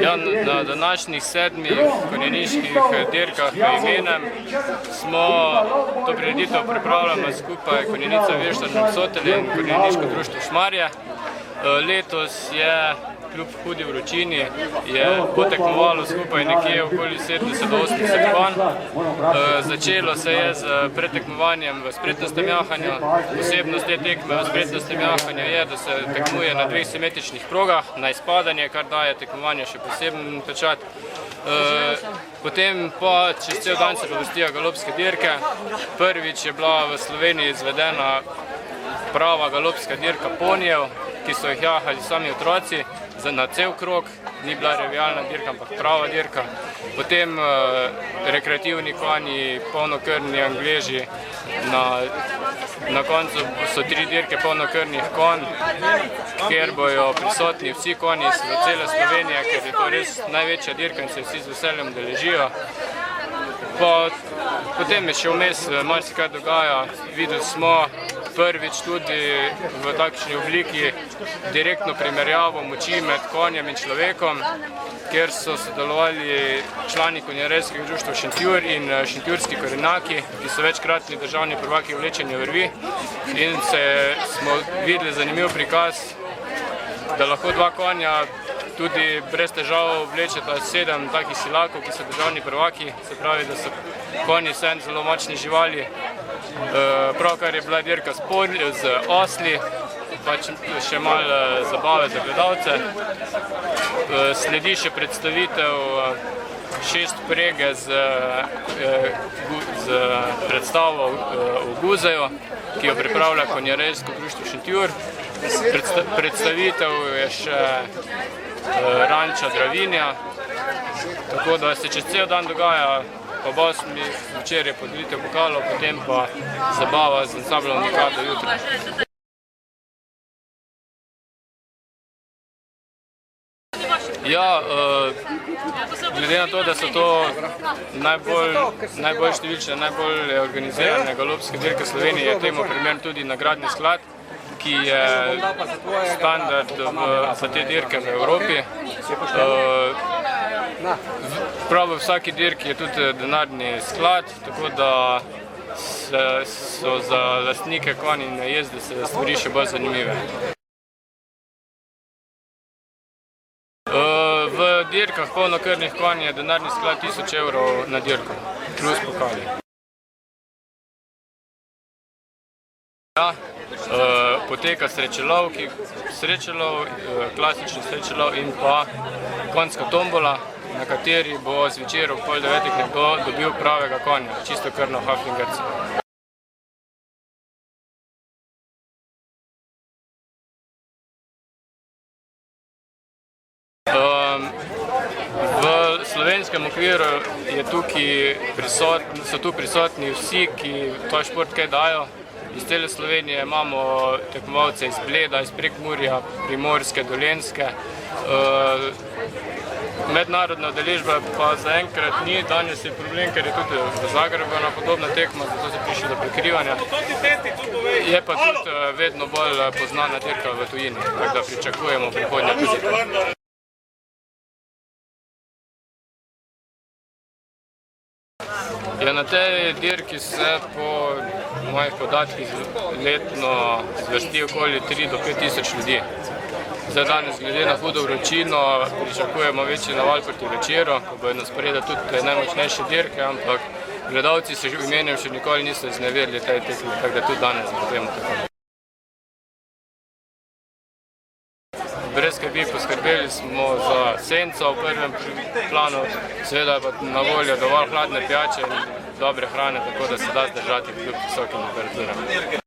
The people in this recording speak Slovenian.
Ja, na današnjih 7 konjeniških dirkah v Imenem smo to prireditev pripravljamo skupaj Konjenica Virštan Sotelje in Konjeniško društvo Šmarje. Letos je kljub hudi vročini potekmovalo skupaj nekje okoli 70 do 80 konj. Začelo se je z pretekmovanjem v spretnostnem jahanju. Posebnost te tekme v spretnostnem jahanju je, da se tekmuje na 2 simetričnih progah, na izpadanje, kar daje tekmovanje še poseben pečat. Potem pa čez cel dan se povrstijo galopske dirke. Prvič je bila v Sloveniji izvedena prava galopska dirka ponijev, ki so jih jahali sami otroci na cel krog, ni bila revijalna dirka, ampak prava dirka. Potem rekreativni konji, polnokrvni Angleži, na koncu so 3 dirke polnokrvnih konj, kjer bojo prisotni vsi konji iz cele Slovenije, ker je to res največja dirka in se vsi z veseljem udeležijo. Potem je še vmes marsikaj dogaja. Videli smo prvič tudi v takšni obliki direktno primerjavo moči med konjem in človekom, kjer so sodelovali člani konjerejskega društva Šentjur in šentjurski korenjaki, ki so večkratni državni prvaki v vlečenju vrvi. In smo videli zanimiv prikaz, da lahko 2 konja tudi brez težav vlečeta 7 takih silakov, ki so državni prvaki, se pravi, da so konji vseeno zelo močni živali. Pravkar je bila dirka z osli, pač še malo zabave za gledalce. Sledi še predstavitev 6 vprege z predstavo v Guzeju, ki jo pripravlja konjerejsko društvo Šentjur. Predstavitev je še ranča Dravinja, tako da se čez cel dan dogaja. Ob 8 večer je podelitev pokalov, potem pa zabava z ansamblom Mikado jutri. Ja, glede na to, da so to najbolj številčne, najbolj organizirane galopske dirke Slovenije, je temu primern tudi nagradni sklad, ki je standard za te dirke v Evropi. Prav v vsaki dirki je tudi denarni sklad, tako da so za lastnike konj in jezde se stvari še bolj zanimive. V dirkah polnokrvnih konj je denarni sklad 1000 evrov na dirko, plus pokali. Poteka srečelov, klasični srečelov in pa konjska tombola, na kateri bo zvečer ob 8:30 nekdo dobil pravega konja, čistokrvno haflingerca. V slovenskem okviru so tu prisotni vsi, ki ta šport kaj dajo. Iz cele Slovenije imamo tekmovalce iz Bleda, iz Prekmurja, Primorske, Dolenjske. Mednarodna udeležba pa zaenkrat ni, danes je problem, ker je tudi v Zagrebu ena podobna tekma, zato se prišli do prekrivanja. Je pa tudi vedno bolj poznana dirka v tujini, tako da pričakujemo prihodnje tudi. Na tej dirki se po mojih podatkih letno zvrsti okoli 3 do 5 tisoč ljudi. Danes glede na hudo vročino pričakujemo večji naval proti večeru, ko bodo na sporedu tudi najmočnejše dirke, ampak gledalci se v Imenem še nikoli niso izneverili tej tekmi, tako da tudi danes bomo tako. Brez skrbi poskrbeli smo za senco v prvem planu, seveda pa na voljo dovolj hladne pijače in dobre hrane, tako da se da zdržati kljub visokim temperaturam.